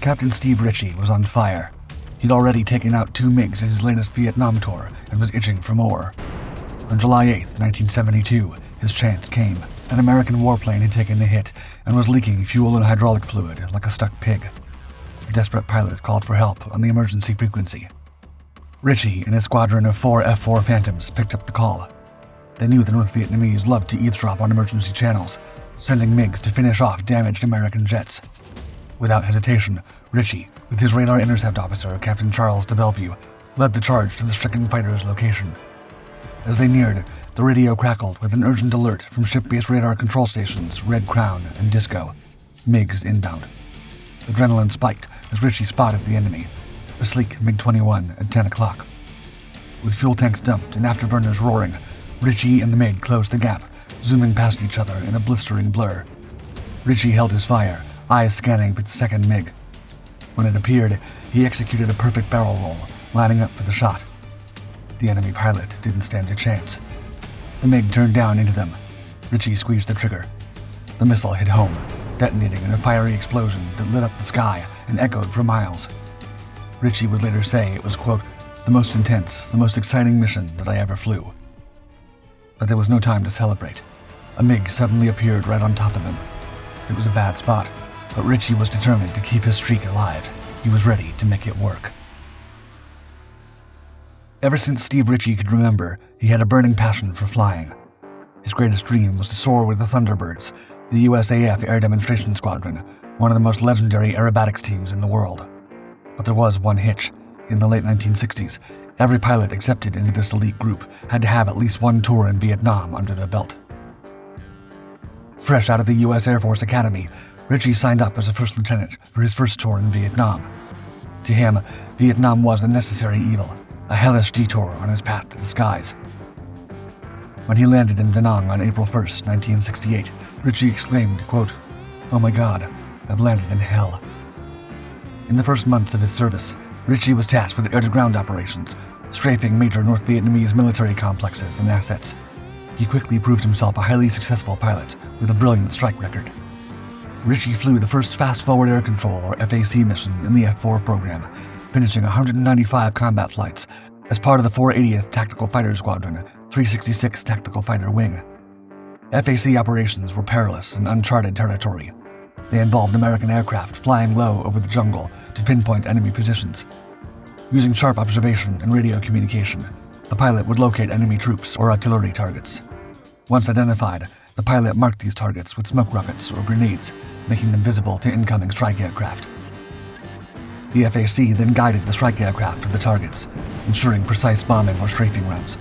Captain Steve Ritchie was on fire. He'd already taken out 2 MiGs in his latest Vietnam tour and was itching for more. On July 8, 1972, his chance came. An American warplane had taken a hit and was leaking fuel and hydraulic fluid like a stuck pig. The desperate pilot called for help on the emergency frequency. Ritchie and his squadron of 4 F-4 Phantoms picked up the call. They knew the North Vietnamese loved to eavesdrop on emergency channels, sending MiGs to finish off damaged American jets. Without hesitation, Ritchie, with his radar intercept officer, Captain Charles de Bellevue, led the charge to the stricken fighter's location. As they neared, the radio crackled with an urgent alert from ship-based radar control stations Red Crown and Disco. MiGs inbound. Adrenaline spiked as Ritchie spotted the enemy, a sleek MiG-21 at 10 o'clock. With fuel tanks dumped and afterburners roaring, Ritchie and the MiG closed the gap, zooming past each other in a blistering blur. Ritchie held his fire, eyes scanning for the second MiG. When it appeared, he executed a perfect barrel roll, lining up for the shot. The enemy pilot didn't stand a chance. The MiG turned down into them. Ritchie squeezed the trigger. The missile hit home, detonating in a fiery explosion that lit up the sky and echoed for miles. Ritchie would later say it was, quote, the most intense, the most exciting mission that I ever flew. But there was no time to celebrate. A MiG suddenly appeared right on top of him. It was a bad spot, but Ritchie was determined to keep his streak alive. He was ready to make it work. Ever since Steve Ritchie could remember, he had a burning passion for flying. His greatest dream was to soar with the Thunderbirds, the USAF Air Demonstration Squadron, one of the most legendary aerobatics teams in the world. But there was one hitch. In the late 1960s, every pilot accepted into this elite group had to have at least one tour in Vietnam under their belt. Fresh out of the U.S. Air Force Academy, Ritchie signed up as a first lieutenant for his first tour in Vietnam. To him, Vietnam was a necessary evil, a hellish detour on his path to the skies. When he landed in Da Nang on April 1st, 1968, Ritchie exclaimed, quote, "Oh my God, I've landed in hell." In the first months of his service, Ritchie was tasked with air-to-ground operations, strafing major North Vietnamese military complexes and assets. He quickly proved himself a highly successful pilot with a brilliant strike record. Ritchie flew the first Fast Forward Air Control, or FAC, mission in the F-4 program, finishing 195 combat flights as part of the 480th Tactical Fighter Squadron, 366th Tactical Fighter Wing. FAC operations were perilous and uncharted territory. They involved American aircraft flying low over the jungle to pinpoint enemy positions. Using sharp observation and radio communication, the pilot would locate enemy troops or artillery targets. Once identified, the pilot marked these targets with smoke rockets or grenades, making them visible to incoming strike aircraft. The FAC then guided the strike aircraft to the targets, ensuring precise bombing or strafing rounds.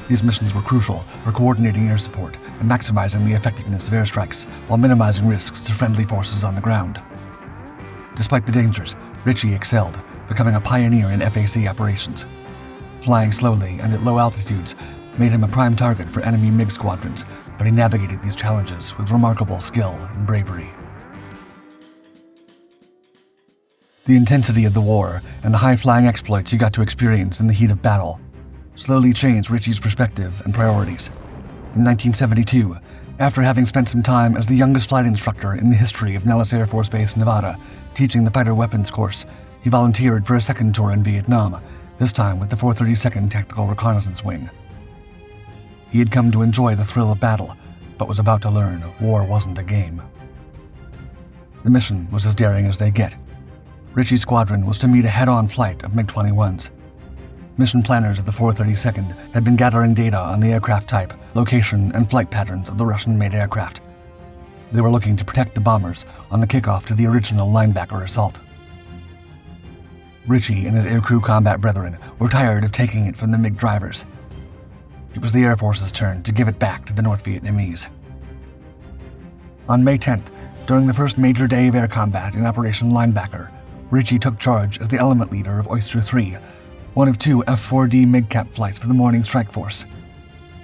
These missions were crucial for coordinating air support and maximizing the effectiveness of airstrikes while minimizing risks to friendly forces on the ground. Despite the dangers, Ritchie excelled, becoming a pioneer in FAC operations. Flying slowly and at low altitudes made him a prime target for enemy MiG squadrons, but he navigated these challenges with remarkable skill and bravery. The intensity of the war and the high-flying exploits he got to experience in the heat of battle slowly changed Ritchie's perspective and priorities. In 1972, after having spent some time as the youngest flight instructor in the history of Nellis Air Force Base, Nevada, teaching the fighter weapons course, he volunteered for a second tour in Vietnam, this time with the 432nd Tactical Reconnaissance Wing. He had come to enjoy the thrill of battle, but was about to learn war wasn't a game. The mission was as daring as they get. Ritchie's squadron was to meet a head-on flight of MiG-21s. Mission planners of the 432nd had been gathering data on the aircraft type, location, and flight patterns of the Russian-made aircraft. They were looking to protect the bombers on the kickoff to the original linebacker assault. Ritchie and his aircrew combat brethren were tired of taking it from the MiG drivers. It was the Air Force's turn to give it back to the North Vietnamese. On May 10th, during the first major day of air combat in Operation Linebacker, Ritchie took charge as the element leader of Oyster 3, one of 2 F-4D MiG-cap flights for the morning strike force.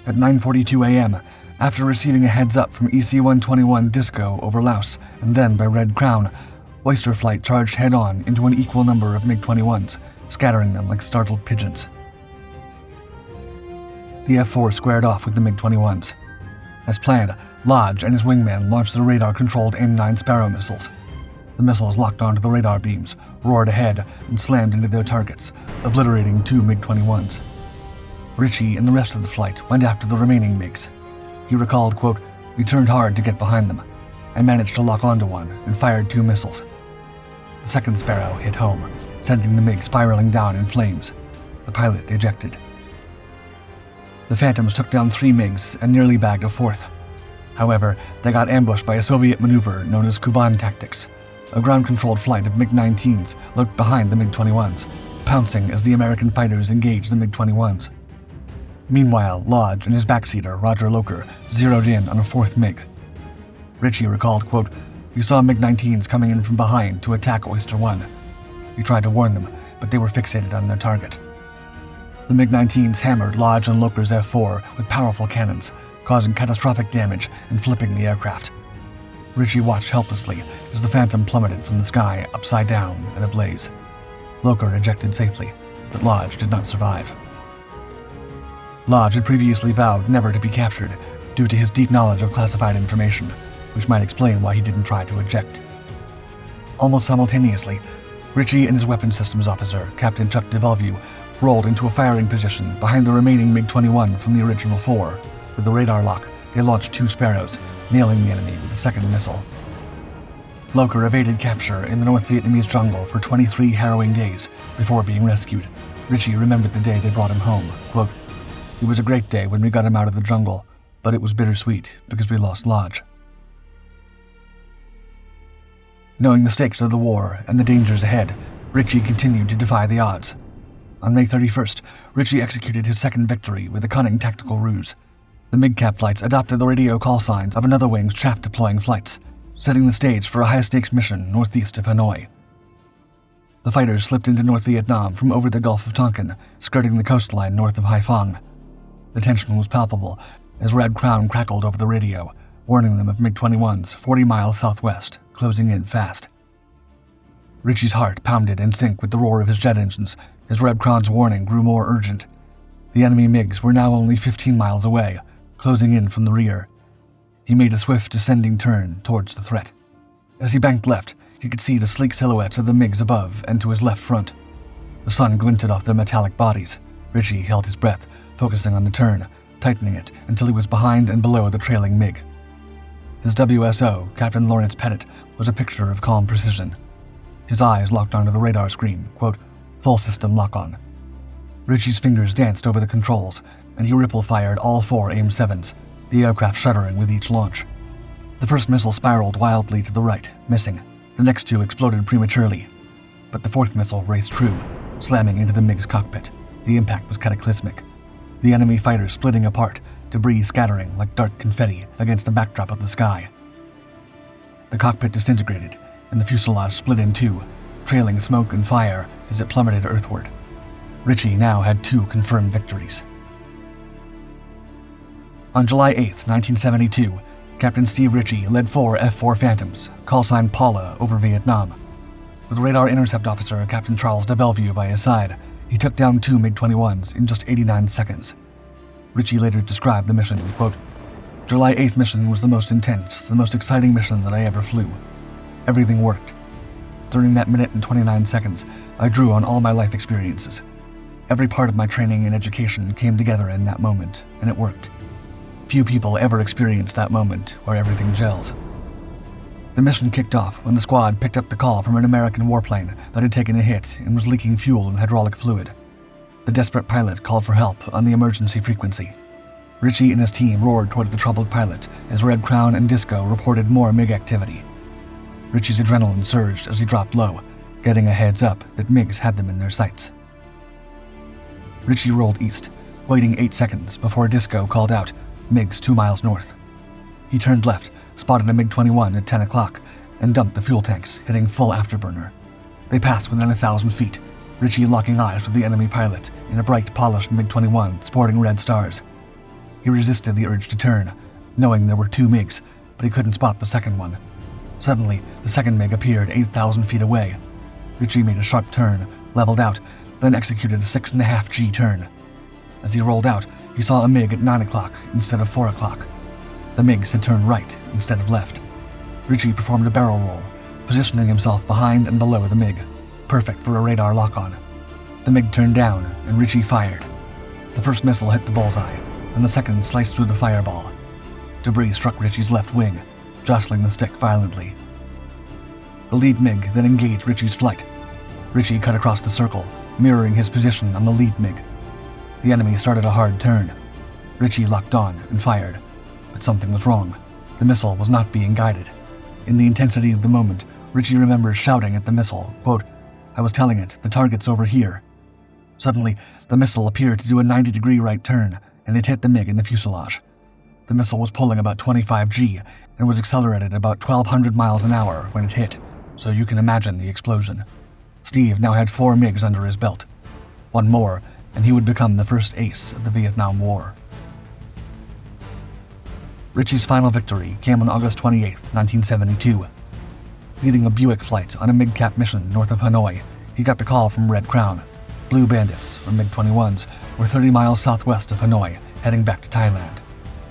At 9:42 a.m., after receiving a heads-up from EC-121 Disco over Laos and then by Red Crown, Oyster Flight charged head-on into an equal number of MiG-21s, scattering them like startled pigeons. The F-4 squared off with the MiG-21s. As planned, Lodge and his wingman launched the radar-controlled M9 Sparrow missiles. The missiles locked onto the radar beams, roared ahead, and slammed into their targets, obliterating 2 MiG-21s. Ritchie and the rest of the flight went after the remaining MiGs. He recalled, quote, "We turned hard to get behind them. I managed to lock onto one and fired 2 missiles. The second Sparrow hit home, sending the MiG spiraling down in flames. The pilot ejected. The Phantoms took down 3 MiGs and nearly bagged a 4th. However, they got ambushed by a Soviet maneuver known as Kuban tactics. A ground-controlled flight of MiG-19s lurked behind the MiG-21s, pouncing as the American fighters engaged the MiG-21s. Meanwhile, Lodge and his backseater, Roger Loker, zeroed in on a 4th MiG. Ritchie recalled, quote, "We saw MiG-19s coming in from behind to attack Oyster 1. We tried to warn them, but they were fixated on their target. The MiG-19s hammered Lodge and Loker's F-4 with powerful cannons, causing catastrophic damage and flipping the aircraft. Ritchie watched helplessly as the Phantom plummeted from the sky upside down and ablaze. Loker ejected safely, but Lodge did not survive." Lodge had previously vowed never to be captured due to his deep knowledge of classified information, which might explain why he didn't try to eject. Almost simultaneously, Ritchie and his weapons systems officer, Captain Chuck de Bellevue, rolled into a firing position behind the remaining MiG-21 from the original 4. With the radar lock, they launched 2 Sparrows, nailing the enemy with a second missile. Loker evaded capture in the North Vietnamese jungle for 23 harrowing days before being rescued. Ritchie remembered the day they brought him home, quote, "It was a great day when we got him out of the jungle, but it was bittersweet because we lost Lodge." Knowing the stakes of the war and the dangers ahead, Ritchie continued to defy the odds. On May 31st, Ritchie executed his second victory with a cunning tactical ruse. The MiG-cap flights adopted the radio call signs of another wing's chaff-deploying flights, setting the stage for a high-stakes mission northeast of Hanoi. The fighters slipped into North Vietnam from over the Gulf of Tonkin, skirting the coastline north of Haiphong. The tension was palpable as Red Crown crackled over the radio, warning them of MiG-21s 40 miles southwest, closing in fast. Ritchie's heart pounded in sync with the roar of his jet engines as Red Crown's warning grew more urgent. The enemy MiGs were now only 15 miles away, closing in from the rear. He made a swift descending turn towards the threat. As he banked left, he could see the sleek silhouettes of the MiGs above and to his left front. The sun glinted off their metallic bodies. Ritchie held his breath, focusing on the turn, tightening it until he was behind and below the trailing MiG. His WSO, Captain Lawrence Pettit, was a picture of calm precision. His eyes locked onto the radar screen, quote, "Full system lock-on." Ritchie's fingers danced over the controls, and he ripple-fired all 4 AIM-7s, the aircraft shuddering with each launch. The first missile spiraled wildly to the right, missing. The next 2 exploded prematurely. But the 4th missile raced true, slamming into the MiG's cockpit. The impact was cataclysmic. The enemy fighters splitting apart, debris scattering like dark confetti against the backdrop of the sky. The cockpit disintegrated, and the fuselage split in 2, trailing smoke and fire as it plummeted earthward. Ritchie now had 2 confirmed victories. On July 8, 1972, Captain Steve Ritchie led 4 F-4 Phantoms, callsign Paula, over Vietnam. With radar intercept officer Captain Charles de Bellevue by his side, he took down 2 MiG-21s in just 89 seconds. Ritchie later described the mission, quote, "July 8th mission was the most intense, the most exciting mission that I ever flew. Everything worked. During that minute and 29 seconds, I drew on all my life experiences. Every part of my training and education came together in that moment, and it worked. Few people ever experience that moment where everything gels." The mission kicked off when the squad picked up the call from an American warplane that had taken a hit and was leaking fuel and hydraulic fluid. The desperate pilot called for help on the emergency frequency. Ritchie and his team roared toward the troubled pilot as Red Crown and Disco reported more MiG activity. Ritchie's adrenaline surged as he dropped low, getting a heads up that MiGs had them in their sights. Ritchie rolled east, waiting 8 seconds before Disco called out, "MiGs 2 miles north." He turned left, spotted a MiG-21 at 10 o'clock, and dumped the fuel tanks, hitting full afterburner. They passed within 1,000 feet, Ritchie locking eyes with the enemy pilot in a bright, polished MiG-21 sporting red stars. He resisted the urge to turn, knowing there were 2 MiGs, but he couldn't spot the second one. Suddenly, the second MiG appeared 8,000 feet away. Ritchie made a sharp turn, leveled out, then executed a 6.5 G turn. As he rolled out, he saw a MiG at 9 o'clock instead of 4 o'clock. The MiGs had turned right instead of left. Ritchie performed a barrel roll, positioning himself behind and below the MiG, perfect for a radar lock-on. The MiG turned down, and Ritchie fired. The first missile hit the bullseye, and the second sliced through the fireball. Debris struck Ritchie's left wing, jostling the stick violently. The lead MiG then engaged Ritchie's flight. Ritchie cut across the circle, mirroring his position on the lead MiG. The enemy started a hard turn. Ritchie locked on and fired, but something was wrong. The missile was not being guided. In the intensity of the moment, Ritchie remembers shouting at the missile, quote, "I was telling it, the target's over here." Suddenly, the missile appeared to do a 90-degree right turn, and it hit the MiG in the fuselage. The missile was pulling about 25 G and was accelerated about 1,200 miles an hour when it hit, so you can imagine the explosion. Steve now had 4 MiGs under his belt. One more, and he would become the first ace of the Vietnam War. Ritchie's final victory came on August 28, 1972. Leading a Buick flight on a MiG-cap mission north of Hanoi, he got the call from Red Crown. Blue Bandits, or MiG-21s, were 30 miles southwest of Hanoi, heading back to Thailand.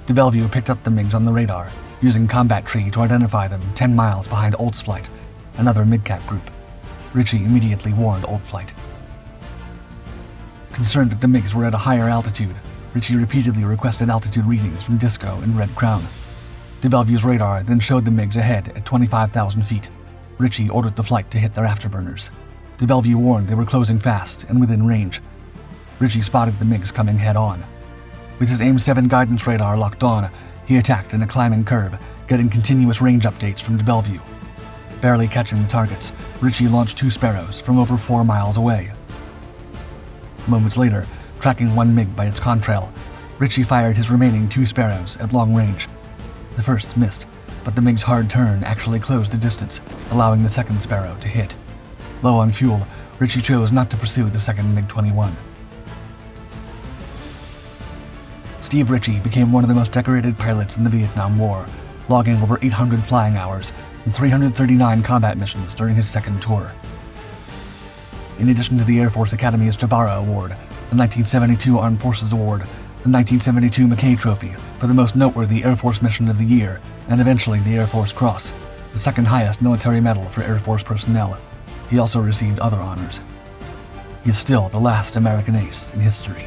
De Bellevue picked up the MiGs on the radar, using Combat Tree to identify them 10 miles behind Olds Flight, another MiG-cap group. Ritchie immediately warned Old Flight. Concerned that the MiGs were at a higher altitude, Ritchie repeatedly requested altitude readings from Disco and Red Crown. De Bellevue's radar then showed the MiGs ahead at 25,000 feet. Ritchie ordered the flight to hit their afterburners. De Bellevue warned they were closing fast and within range. Ritchie spotted the MiGs coming head-on. With his AIM-7 guidance radar locked on, he attacked in a climbing curve, getting continuous range updates from De Bellevue. Barely catching the targets, Ritchie launched 2 Sparrows from over 4 miles away. Moments later, tracking one MiG by its contrail, Ritchie fired his remaining 2 Sparrows at long range. The first missed, but the MiG's hard turn actually closed the distance, allowing the second Sparrow to hit. Low on fuel, Ritchie chose not to pursue the second MiG-21. Steve Ritchie became one of the most decorated pilots in the Vietnam War, logging over 800 flying hours and 339 combat missions during his second tour. In addition to the Air Force Academy's Jabara Award, the 1972 Armed Forces Award, the 1972 Mackay Trophy for the most noteworthy Air Force mission of the year, and eventually the Air Force Cross, the second highest military medal for Air Force personnel. He also received other honors. He is still the last American ace in history.